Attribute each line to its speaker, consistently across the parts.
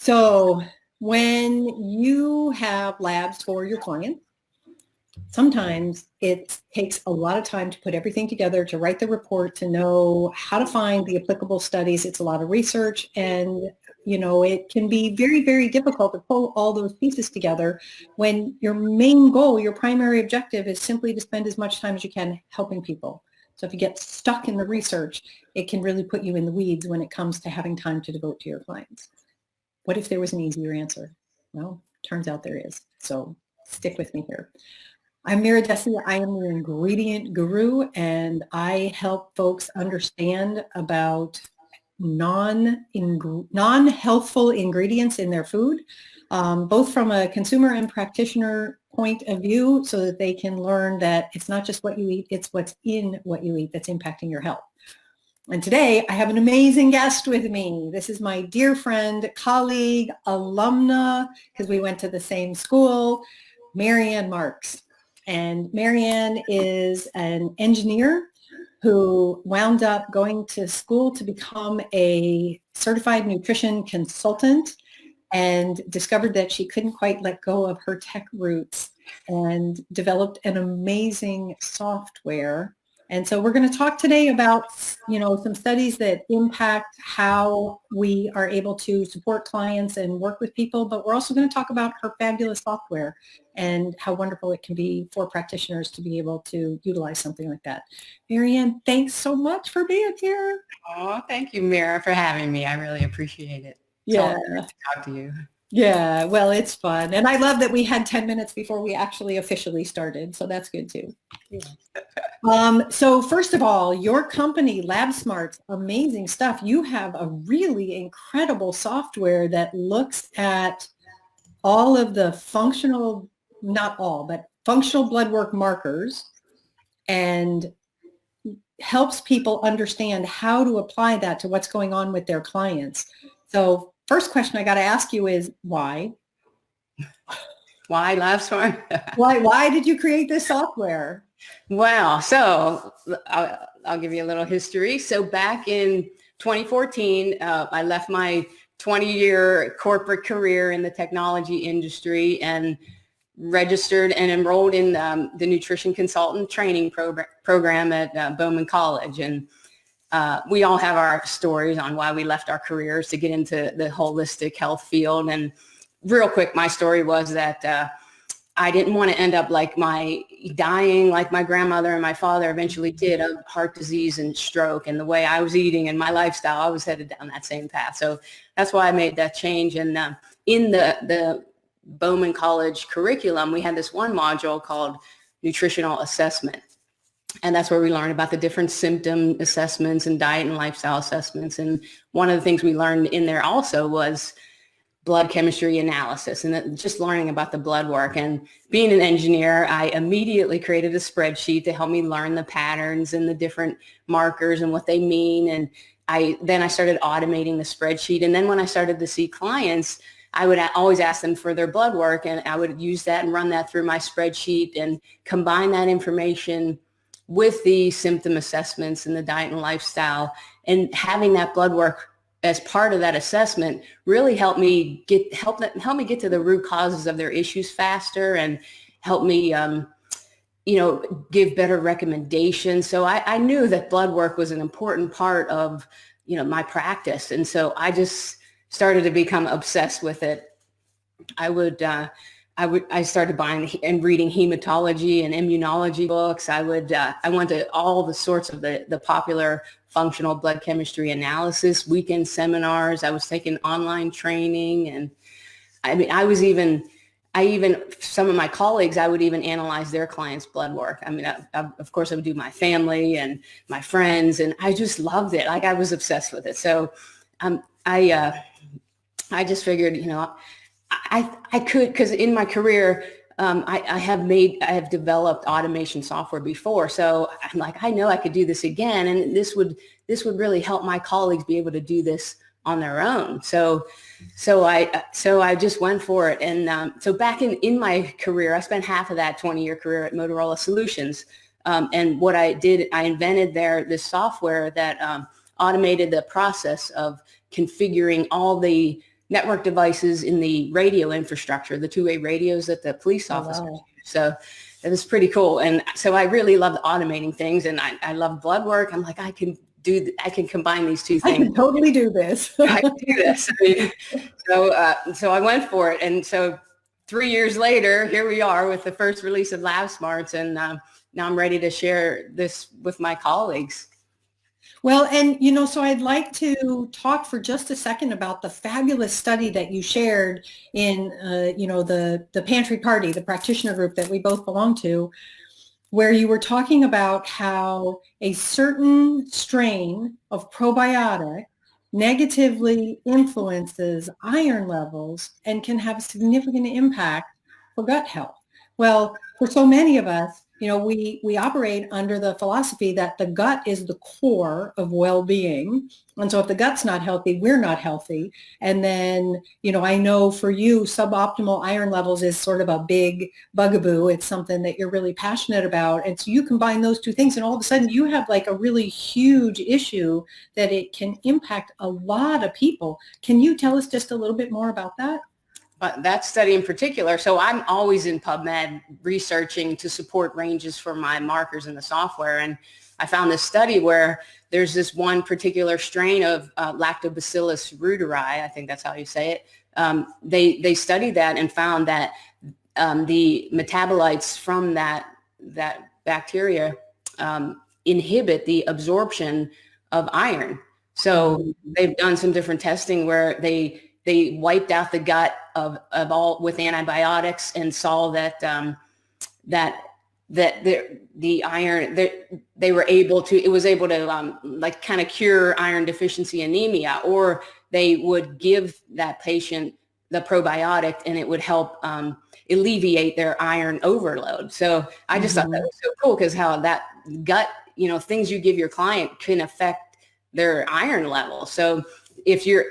Speaker 1: So when you have labs for your clients, sometimes it takes a lot of time to put everything together, to write the report, to know how to find the applicable studies. It's a lot of research, and it can be very, very difficult to pull all those pieces together when your main goal, your primary objective, is simply to spend as much time as you can helping people. So if you get stuck in the research, it can really put you in the weeds when it comes to having time to devote to your clients. What if there was an easier answer? Well, turns out there is. So stick with me here. I'm Mira, Dessy. I am your ingredient guru, and I help folks understand about non-healthful ingredients in their food, both from a consumer and practitioner point of view, so that they can learn that it's not just what you eat, it's what's in what you eat that's impacting your health. And today I have an amazing guest with me. This is my dear friend, colleague, alumna, because we went to the same school, MaryAnn Marks. And MaryAnn is an engineer who wound up going to school to become a certified nutrition consultant and discovered that she couldn't quite let go of her tech roots and developed an amazing software. And so we're going to talk today about, some studies that impact how we are able to support clients and work with people, but we're also going to talk about her fabulous software and how wonderful it can be for practitioners to be able to utilize something like that. MaryAnn, thanks so much for being here.
Speaker 2: Oh, thank you, Mira, for having me. I really appreciate it.
Speaker 1: Yeah.
Speaker 2: It's always great to talk to you.
Speaker 1: Yeah, well, it's fun. And I love that we had 10 minutes before we actually officially started. So that's good too. So first of all, your company, LabSmarts, amazing stuff. You have a really incredible software that looks at all of the functional, not all, but functional blood work markers and helps people understand how to apply that to what's going on with their clients. So first question I got to ask you is why?
Speaker 2: Why LabSmarts?
Speaker 1: Why did you create this software?
Speaker 2: Well, so I'll give you a little history. So back in 2014, I left my 20-year corporate career in the technology industry and registered and enrolled in the nutrition consultant training program at Bowman College. And we all have our stories on why we left our careers to get into the holistic health field. And real quick, my story was that I didn't want to end up dying like my grandmother and my father eventually did, of heart disease and stroke. And the way I was eating and my lifestyle, I was headed down that same path. So that's why I made that change. And in the Bowman College curriculum, we had this one module called nutritional assessment. And that's where we learned about the different symptom assessments and diet and lifestyle assessments. And one of the things we learned in there also was blood chemistry analysis and just learning about the blood work. And being an engineer, I immediately created a spreadsheet to help me learn the patterns and the different markers and what they mean. And then I started automating the spreadsheet. And then when I started to see clients, I would always ask them for their blood work, and I would use that and run that through my spreadsheet and combine that information with the symptom assessments and the diet and lifestyle. And having that blood work as part of that assessment really helped me get to the root causes of their issues faster and help me give better recommendations. So I knew that blood work was an important part of my practice, and so I just started to become obsessed with it. I started buying and reading hematology and immunology books. I went to all the sorts of the popular functional blood chemistry analysis weekend seminars. I was taking online training, and some of my colleagues, I would even analyze their clients' blood work. Of course, I would do my family and my friends, and I just loved it. I was obsessed with it. So I just figured, I could, because in my career, I have developed automation software before. So I'm like, I know I could do this again. And this would really help my colleagues be able to do this on their own. So I just went for it. And so back in my career, I spent half of that 20-year career at Motorola Solutions. And what I did, I invented this software that automated the process of configuring all the network devices in the radio infrastructure, the two-way radios that the police
Speaker 1: Oh,
Speaker 2: officers
Speaker 1: wow.
Speaker 2: use. So it was pretty cool. And so I really loved automating things, and I love blood work. I'm like, I can combine these two
Speaker 1: I
Speaker 2: things.
Speaker 1: can totally do this.
Speaker 2: I can do this. I mean, so I went for it. And so 3 years later, here we are with the first release of LabSmarts. And now I'm ready to share this with my colleagues.
Speaker 1: Well, and, you know, so I'd like to talk for just a second about the fabulous study that you shared in, you know, the pantry party, the practitioner group that we both belong to, where you were talking about how a certain strain of probiotic negatively influences iron levels and can have a significant impact for gut health. Well, for so many of us, you know, we operate under the philosophy that the gut is the core of well-being. And so if the gut's not healthy, we're not healthy. And then, you know, I know for you, suboptimal iron levels is sort of a big bugaboo. It's something that you're really passionate about. And so you combine those two things and all of a sudden you have like a really huge issue that it can impact a lot of people. Can you tell us just a little bit more about that?
Speaker 2: That study in particular, so I'm always in PubMed researching to support ranges for my markers in the software. And I found this study where there's this one particular strain of Lactobacillus reuteri, I think that's how you say it. They studied that and found that the metabolites from that bacteria inhibit the absorption of iron. So they've done some different testing where they wiped out the gut of all with antibiotics and saw that the iron that they were able to, it was able to like kind of cure iron deficiency anemia, or they would give that patient the probiotic and it would help alleviate their iron overload. So I just thought that was so cool, because how that gut, you know, things you give your client can affect their iron level. So if you're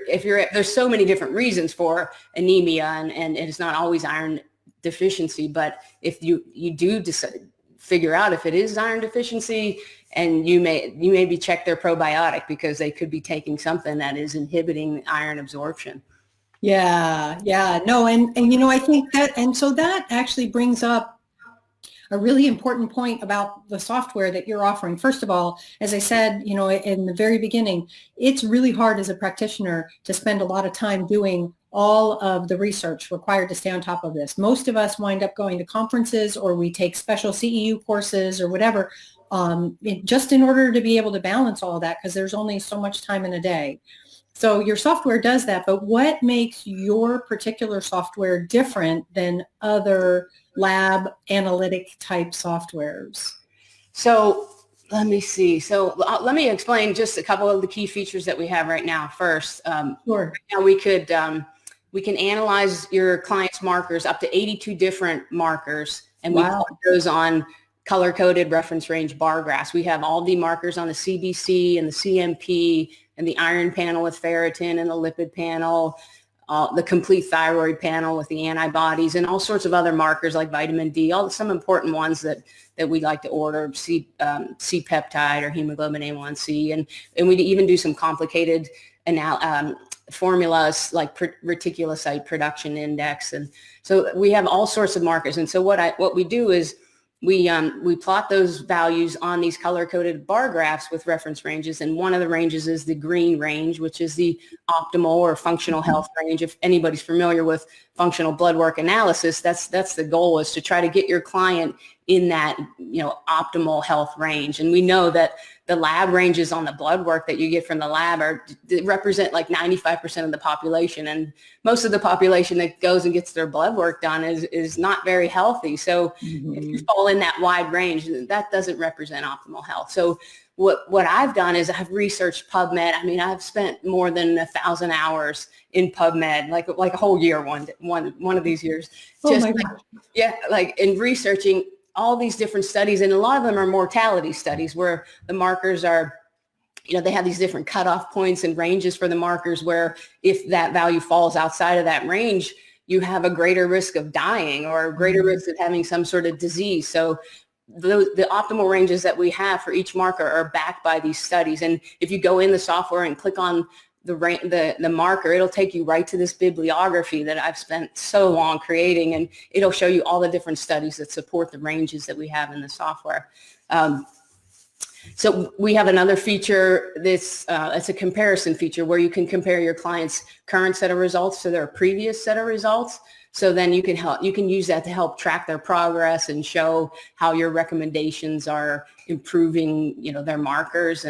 Speaker 2: there's so many different reasons for anemia, and it's not always iron deficiency, but if you do figure out if it is iron deficiency, and you maybe check their probiotic, because they could be taking something that is inhibiting iron absorption.
Speaker 1: Yeah, no, and you know, I think that, and so that actually brings up a really important point about the software that you're offering. First of all, as I said, you know, in the very beginning, it's really hard as a practitioner to spend a lot of time doing all of the research required to stay on top of this. Most of us wind up going to conferences, or we take special CEU courses or whatever, just in order to be able to balance all of that, because there's only so much time in a day. So your software does that, but what makes your particular software different than other lab analytic type softwares?
Speaker 2: So let me see. So let me explain just a couple of the key features that we have right now first.
Speaker 1: Sure.
Speaker 2: Now we can analyze your client's markers, up to 82 different markers, and we plot those on color-coded reference range bar graphs. We have all the markers on the CBC and the CMP and the iron panel with ferritin and the lipid panel, the complete thyroid panel with the antibodies, and all sorts of other markers like vitamin D, some important ones that we like to order, C-peptide or hemoglobin A1C, and we even do some complicated formulas like reticulocyte production index, and so we have all sorts of markers. And so what we do is we plot those values on these color-coded bar graphs with reference ranges, and one of the ranges is the green range, which is the optimal or functional health range. If anybody's familiar with functional blood work analysis, that's the goal, is to try to get your client in that, you know, optimal health range. And we know that the lab ranges on the blood work that you get from the lab represent like 95% of the population, and most of the population that goes and gets their blood work done is not very healthy. So if you fall in that wide range, that doesn't represent optimal health. So what I've done is I've researched PubMed. I mean, I've spent more than 1,000 hours in PubMed, like a whole year, one of these years, just in researching all these different studies. And a lot of them are mortality studies where the markers are, you know, they have these different cutoff points and ranges for the markers, where if that value falls outside of that range, you have a greater risk of dying or a greater risk of having some sort of disease. So the optimal ranges that we have for each marker are backed by these studies. And if you go in the software and click on the marker, it'll take you right to this bibliography that I've spent so long creating, and it'll show you all the different studies that support the ranges that we have in the software. So we have another feature, it's a comparison feature where you can compare your client's current set of results to their previous set of results. So then you can use that to help track their progress and show how your recommendations are improving, their markers.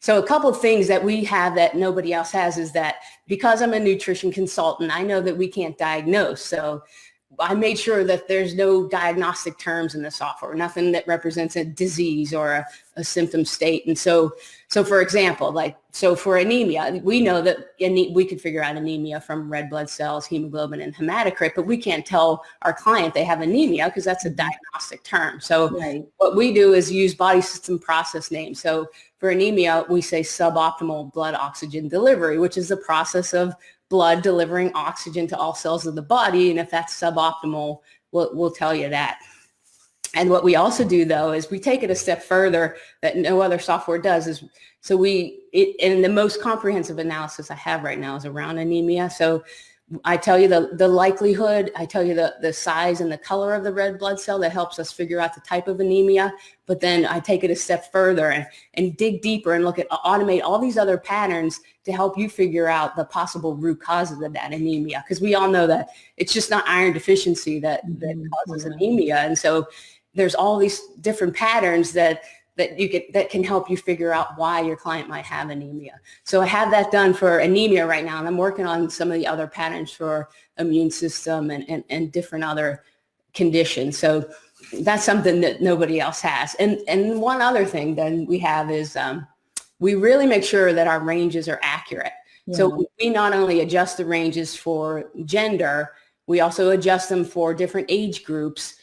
Speaker 2: So a couple of things that we have that nobody else has is that because I'm a nutrition consultant, I know that we can't diagnose. So I made sure that there's no diagnostic terms in the software, nothing that represents a disease or a symptom state. And so for example, so for anemia, we know that we can figure out anemia from red blood cells, hemoglobin, and hematocrit, but we can't tell our client they have anemia because that's a diagnostic term. So What we do is use body system process names. So for anemia, we say suboptimal blood oxygen delivery, which is the process of blood delivering oxygen to all cells of the body. And if that's suboptimal, we'll tell you that. And what we also do, though, is we take it a step further that no other software does. And the most comprehensive analysis I have right now is around anemia. So I tell you the likelihood, I tell you the size and the color of the red blood cell that helps us figure out the type of anemia. But then I take it a step further and dig deeper and automate all these other patterns to help you figure out the possible root causes of that anemia. Because we all know that it's just not iron deficiency that causes anemia. And so there's all these different patterns that can help you figure out why your client might have anemia. So I have that done for anemia right now, and I'm working on some of the other patterns for immune system and different other conditions. So that's something that nobody else has. And one other thing then we have is we really make sure that our ranges are accurate. Yeah. So we not only adjust the ranges for gender, we also adjust them for different age groups.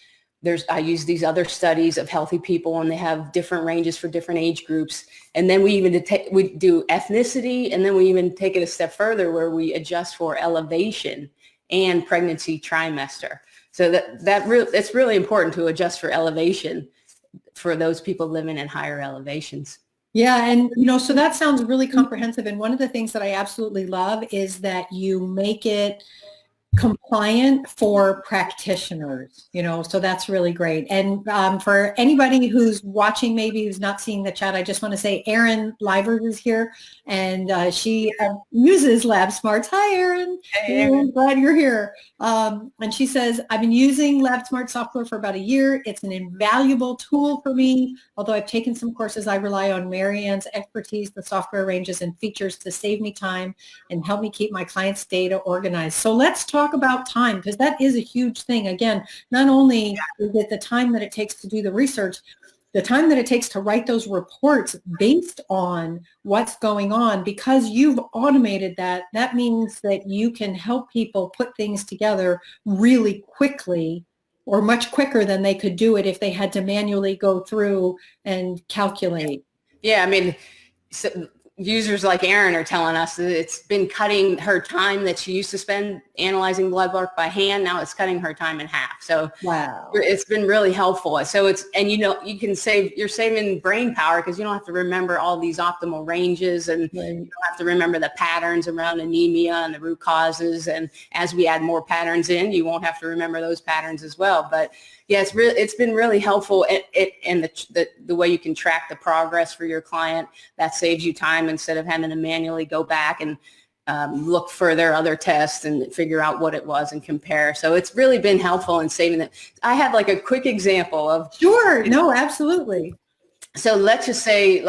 Speaker 2: I use these other studies of healthy people, and they have different ranges for different age groups. And then we do ethnicity, and then we even take it a step further where we adjust for elevation and pregnancy trimester. So it's really important to adjust for elevation for those people living in higher elevations.
Speaker 1: Yeah. And, so that sounds really comprehensive. And one of the things that I absolutely love is that you make it compliant for practitioners, so that's really great. And for anybody who's watching, maybe who's not seeing the chat, I just want to say Erin Livers is here, and she uses LabSmarts. Hi, Erin. Hey, Erin. Glad you're here. And she says, I've been using LabSmarts software for about a year. It's an invaluable tool for me. Although I've taken some courses, I rely on MaryAnn's expertise, the software ranges and features to save me time and help me keep my clients' data organized. So let's talk about time, because that is a huge thing. Again, not only is it the time that it takes to do the research, the time that it takes to write those reports based on what's going on, because you've automated that means that you can help people put things together really quickly, or much quicker than they could do it if they had to manually go through and calculate.
Speaker 2: Yeah, I mean, users like Erin are telling us that it's been cutting her time that she used to spend analyzing blood work by hand. Now it's cutting her time in half. So wow, it's been really helpful. So you're saving brain power because you don't have to remember all these optimal ranges, and you don't have to remember the patterns around anemia and the root causes. And as we add more patterns in, you won't have to remember those patterns as well. But yeah, it's been really helpful, and the way you can track the progress for your client. That saves you time instead of having to manually go back and look for their other tests and figure out what it was and compare. So it's really been helpful in saving it. I have a quick example of.
Speaker 1: Sure. No, absolutely.
Speaker 2: So let's just say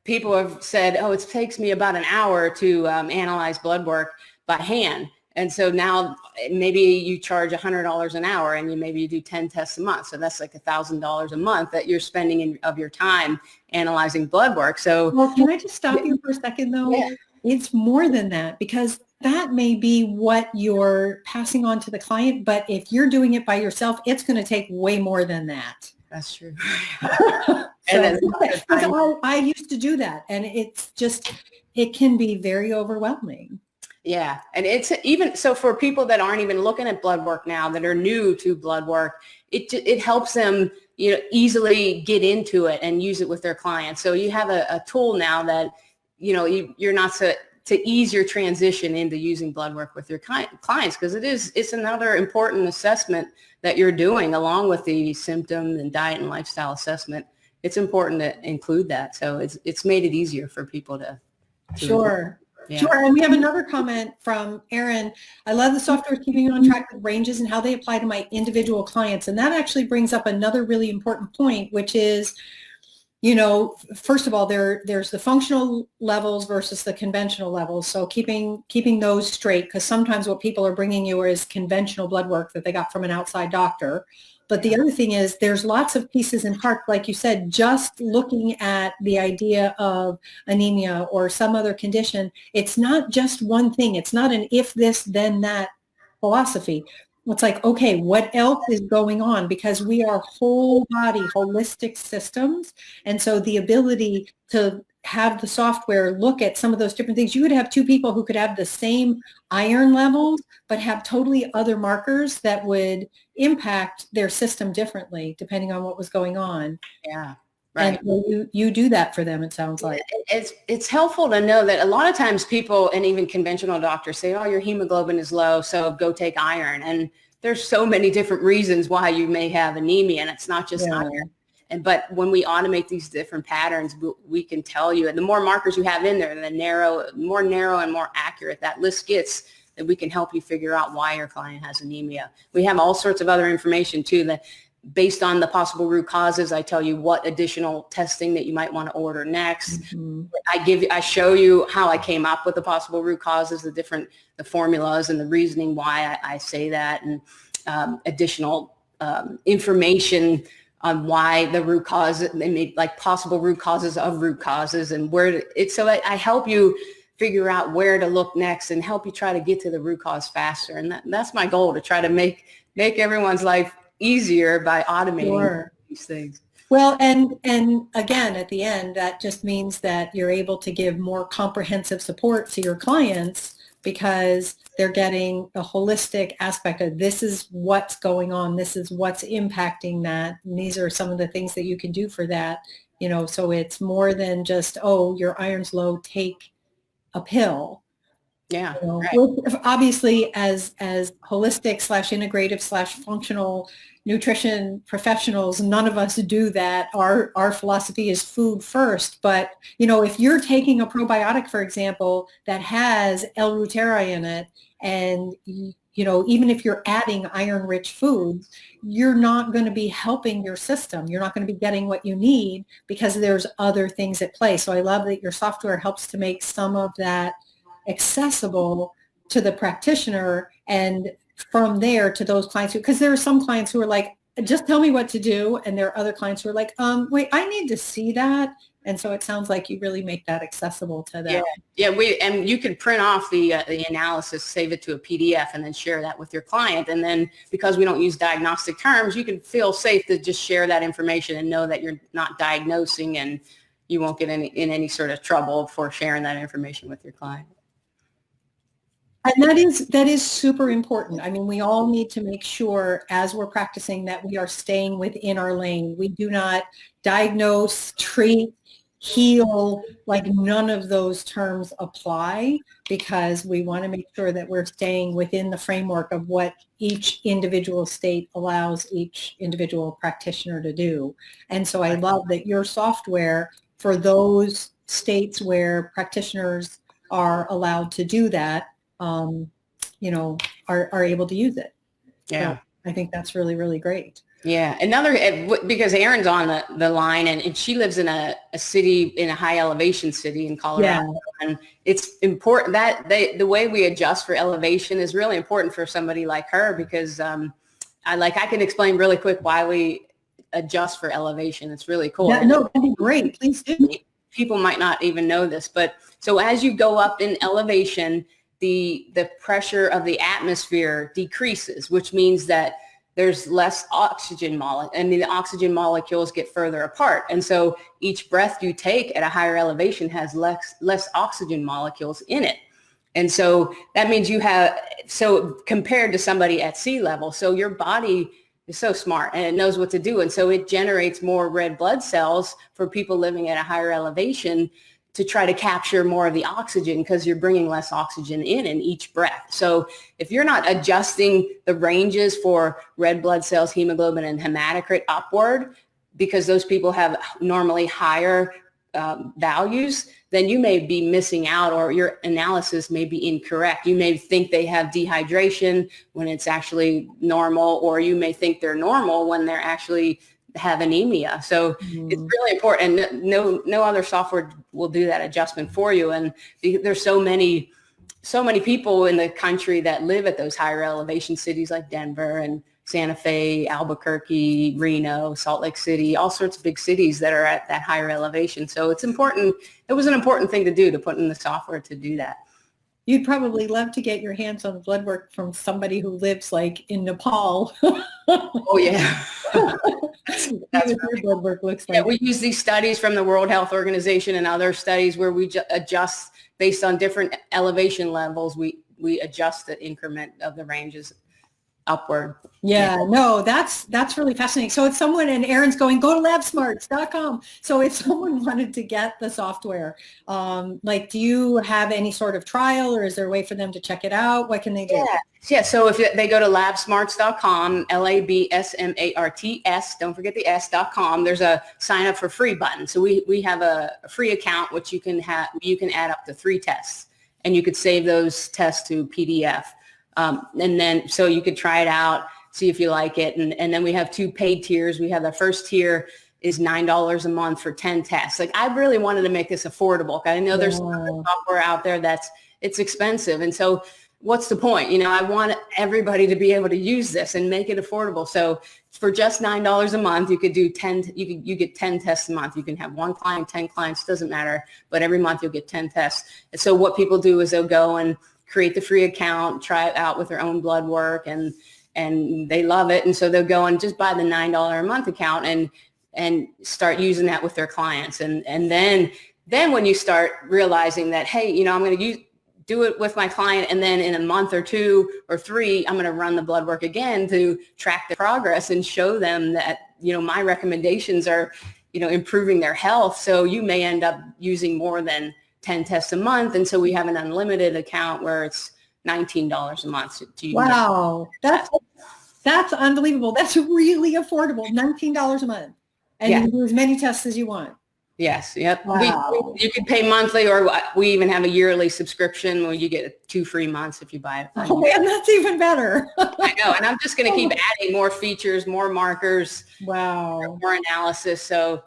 Speaker 2: people have said, oh, it takes me about an hour to analyze blood work by hand. And so now maybe you charge $100 an hour, and maybe you do 10 tests a month. So that's $1,000 a month that you're spending of your time analyzing blood work. So,
Speaker 1: well, can I just stop you for a second though? Yeah. It's more than that, because that may be what you're passing on to the client. But if you're doing it by yourself, it's going to take way more than that.
Speaker 2: That's true.
Speaker 1: I used to do that, and it can be very overwhelming.
Speaker 2: Yeah. And it's even so for people that aren't even looking at blood work now, that are new to blood work, it helps them, easily get into it and use it with their clients. So you have a tool now that you're not to ease your transition into using blood work with your clients, because it's another important assessment that you're doing along with the symptom and diet and lifestyle assessment. It's important to include that. So it's made it easier for people to
Speaker 1: Sure.
Speaker 2: Yeah.
Speaker 1: Sure. And we have another comment from Erin. I love the software keeping you on track with ranges and how they apply to my individual clients. And that actually brings up another really important point, which is, first of all, there's the functional levels versus the conventional levels. So keeping those straight, because sometimes what people are bringing you is conventional blood work that they got from an outside doctor. But the other thing is there's lots of pieces and parts, like you said, just looking at the idea of anemia or some other condition. It's not just one thing. It's not an if this, then that philosophy. It's like, okay, what else is going on? Because we are whole body, holistic systems. And so the ability to have the software look at some of those different things, you could have two people who could have the same iron levels, but have totally other markers that would impact their system differently, depending on what was going on.
Speaker 2: Yeah. Right.
Speaker 1: And you do that for them, it sounds like.
Speaker 2: It's helpful to know that a lot of times people, and even conventional doctors, say, oh, your hemoglobin is low, so go take iron. And there's so many different reasons why you may have anemia, and it's not just iron. But when we automate these different patterns, we can tell you, and the more markers you have in there, the more narrow and more accurate that list gets, that we can help you figure out why your client has anemia. We have all sorts of other information too, that based on the possible root causes, I tell you what additional testing that you might want to order next. Mm-hmm. I show you how I came up with the possible root causes, the formulas and the reasoning why I say that, and additional information on why the root cause, like possible root causes of root causes, and so I help you figure out where to look next and help you try to get to the root cause faster. And that's my goal, to try to make everyone's life easier by automating these things.
Speaker 1: Well, and again, at the end, that just means that you're able to give more comprehensive support to your clients, because they're getting a holistic aspect of, this is what's going on, this is what's impacting that, and these are some of the things that you can do for that. So it's more than just, oh, your iron's low, take a pill.
Speaker 2: Yeah. Right.
Speaker 1: Obviously, as holistic / integrative / functional nutrition professionals, none of us do that. Our philosophy is food first. But, if you're taking a probiotic, for example, that has L-reuteri in it, and, even if you're adding iron-rich foods, you're not going to be helping your system. You're not going to be getting what you need, because there's other things at play. So I love that your software helps to make some of that accessible to the practitioner, and from there to those clients because there are some clients who are like, just tell me what to do, and there are other clients who are like, wait, I need to see that. And so it sounds like you really make that accessible to them.
Speaker 2: Yeah. And you can print off the analysis, save it to a PDF, and then share that with your client. And then, because we don't use diagnostic terms, you can feel safe to just share that information and know that you're not diagnosing, and you won't get in any sort of trouble for sharing that information with your client.
Speaker 1: And that is super important. I mean, we all need to make sure as we're practicing that we are staying within our lane. We do not diagnose, treat, heal, like none of those terms apply, because we want to make sure that we're staying within the framework of what each individual state allows each individual practitioner to do. And so I love that your software, for those states where practitioners are allowed to do that, are able to use it.
Speaker 2: Yeah. So
Speaker 1: I think that's really, really great.
Speaker 2: Yeah. Because Erin's on the line, and she lives in a city, in a high elevation city in Colorado. Yeah. And it's important that the way we adjust for elevation is really important for somebody like her, because I can explain really quick why we adjust for elevation. It's really cool.
Speaker 1: Yeah, no, that'd be great. Please do.
Speaker 2: People might not even know this, but so as you go up in elevation, the pressure of the atmosphere decreases, which means that there's less oxygen and the oxygen molecules get further apart. And so each breath you take at a higher elevation has less oxygen molecules in it. And so that means compared to somebody at sea level, so your body is so smart and it knows what to do. And so it generates more red blood cells for people living at a higher elevation to try to capture more of the oxygen because you're bringing less oxygen in each breath. So if you're not adjusting the ranges for red blood cells, hemoglobin, and hematocrit upward, because those people have normally higher values, then you may be missing out, or your analysis may be incorrect. You may think they have dehydration when it's actually normal, or you may think they're normal when they're actually have anemia. So it's really important, and no other software will do that adjustment for you. And there's so many people in the country that live at those higher elevation cities like Denver and Santa Fe, Albuquerque, Reno, Salt Lake City, all sorts of big cities that are at that higher elevation. So it's important. It was an important thing to do, to put in the software to do that.
Speaker 1: You'd probably love to get your hands on the blood work from somebody who lives like in Nepal.
Speaker 2: Oh, yeah.
Speaker 1: That's what your blood work looks like.
Speaker 2: Yeah, we use these studies from the World Health Organization and other studies where we adjust based on different elevation levels. We adjust the increment of the ranges upward.
Speaker 1: Yeah, no, that's really fascinating. So if someone, and Erin's going, go to labsmarts.com. So if someone wanted to get the software, like, do you have any sort of trial, or is there a way for them to check it out? What can they do?
Speaker 2: Yeah. So if they go to labsmarts.com, LABSMARTS, don't forget the S.com, there's a sign up for free button. So we have a free account, which you can add up to 3 tests, and you could save those tests to PDF. And then, so you could try it out, see if you like it. And then we have 2 paid tiers. We have the first tier is $9 a month for 10 tests. Like, I really wanted to make this affordable. I know there's some other software out there it's expensive. And so what's the point? I want everybody to be able to use this and make it affordable. So for just $9 a month, you could do 10, you get 10 tests a month. You can have 1 client, 10 clients, doesn't matter. But every month you'll get 10 tests. And so what people do is they'll go and create the free account, try it out with their own blood work, and they love it. And so they'll go and just buy the $9 a month account and start using that with their clients. And then when you start realizing that, hey, I'm going to do it with my client, and then in a month or 2 or 3, I'm going to run the blood work again to track the progress and show them that, my recommendations are, improving their health. So you may end up using more than 10 tests a month. And so we have an unlimited account where it's $19 a month.
Speaker 1: Wow. That's unbelievable. That's really affordable. $19 a month. And you can do as many tests as you want.
Speaker 2: Yes. Yep.
Speaker 1: Wow.
Speaker 2: You can pay monthly, or we even have a yearly subscription where you get 2 free months if you buy it.
Speaker 1: Oh, man, that's even better.
Speaker 2: I know. And I'm just going to keep adding more features, more markers.
Speaker 1: Wow.
Speaker 2: More analysis. So,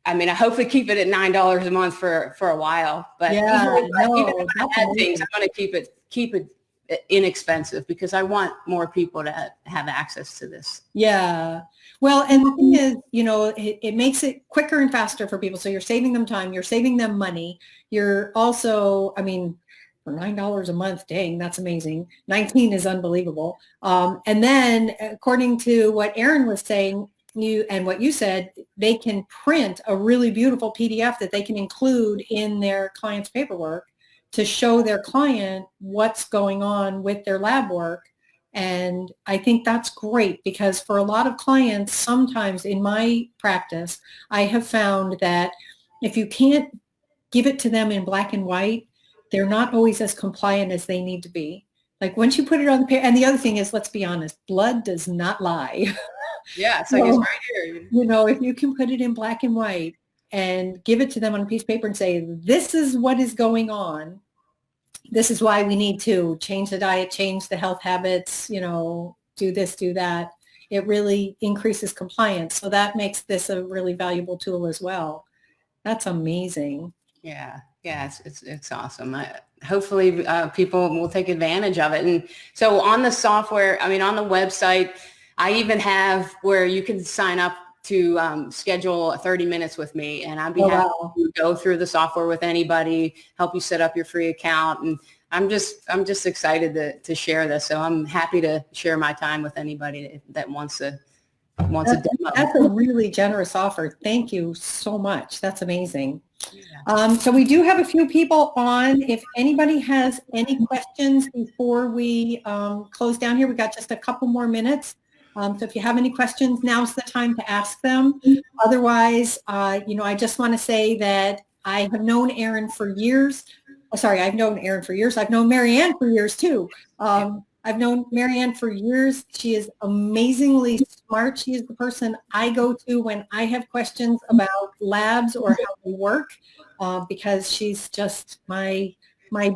Speaker 2: I mean, I hopefully keep it at $9 a month for a while, but even if I add things, I'm going to keep it inexpensive, because I want more people to have access to this.
Speaker 1: Yeah. Well, and the thing is, it makes it quicker and faster for people. So you're saving them time, you're saving them money. You're also, I mean, for $9 a month, dang, that's amazing. 19 is unbelievable. And then according to what Erin was saying, and what you said, they can print a really beautiful PDF that they can include in their client's paperwork to show their client what's going on with their lab work. And I think that's great, because for a lot of clients, sometimes in my practice, I have found that if you can't give it to them in black and white, they're not always as compliant as they need to be. Like, once you put it on the paper, and the other thing is, let's be honest, blood does not lie.
Speaker 2: Yeah, it's like, it's right here.
Speaker 1: If you can put it in black and white and give it to them on a piece of paper and say, this is what is going on. This is why we need to change the diet, change the health habits, do this, do that. It really increases compliance. So that makes this a really valuable tool as well. That's amazing.
Speaker 2: Yeah. Yeah. It's awesome. Hopefully people will take advantage of it. And so on the software, on the website, I even have where you can sign up to schedule 30 minutes with me, and I'd be happy to go through the software with anybody, help you set up your free account. And I'm just excited to share this. So I'm happy to share my time with anybody that wants a demo.
Speaker 1: That's a really generous offer. Thank you so much. That's amazing. Yeah. So we do have a few people on. If anybody has any questions before we close down here, we got just a couple more minutes. So if you have any questions, now's the time to ask them. Otherwise, I just want to say that I have known Erin for years. Oh, sorry, I've known Erin for years. I've known MaryAnn for years too. I've known MaryAnn for years. She is amazingly smart. She is the person I go to when I have questions about labs or how they work, because she's just my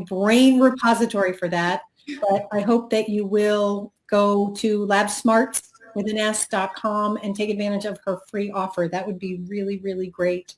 Speaker 1: brain repository for that. But I hope that you will go to LabSmarts with an S.com and take advantage of her free offer. That would be really, really great.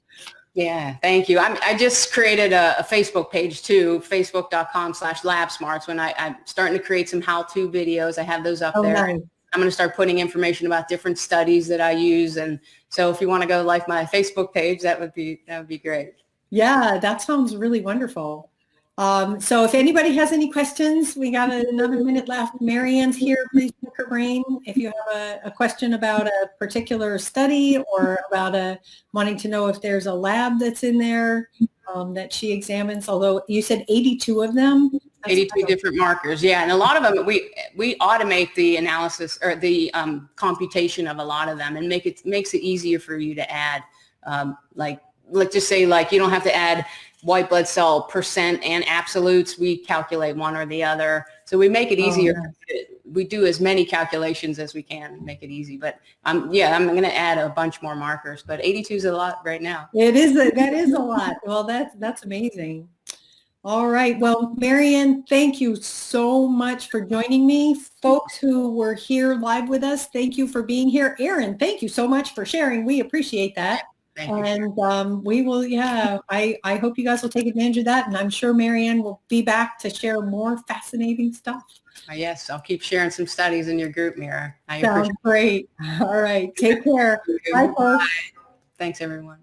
Speaker 2: Yeah, thank you. I just created a Facebook page too, facebook.com/LabSmarts. When I'm starting to create some how-to videos, I have those up there.
Speaker 1: Nice.
Speaker 2: I'm going to start putting information about different studies that I use. And so if you want to go like my Facebook page, that would be great.
Speaker 1: Yeah, that sounds really wonderful. So if anybody has any questions, we got another minute left. MaryAnn's here. Please pick her brain if you have a question about a particular study or about wanting to know if there's a lab that's in there that she examines. Although you said 82 of them.
Speaker 2: 82 different markers. Yeah. And a lot of them, we automate the analysis or the computation of a lot of them and makes it easier for you to add. Like, let's just say like you don't have to add white blood cell percent and absolutes. We calculate one or the other. So we make it easier. Oh, yeah. We do as many calculations as we can and make it easy. But yeah, I'm going to add a bunch more markers, but 82 is a lot right now.
Speaker 1: That is a lot. Well, that's amazing. All right. Well, MaryAnn, thank you so much for joining me. Folks who were here live with us, thank you for being here. Erin, thank you so much for sharing. We appreciate that. And we will, yeah, I hope you guys will take advantage of that. And I'm sure MaryAnn will be back to share more fascinating stuff.
Speaker 2: Yes, I'll keep sharing some studies in your group, Mira.
Speaker 1: Sounds great. All right. Take care. Bye, folks.
Speaker 2: Thanks, everyone.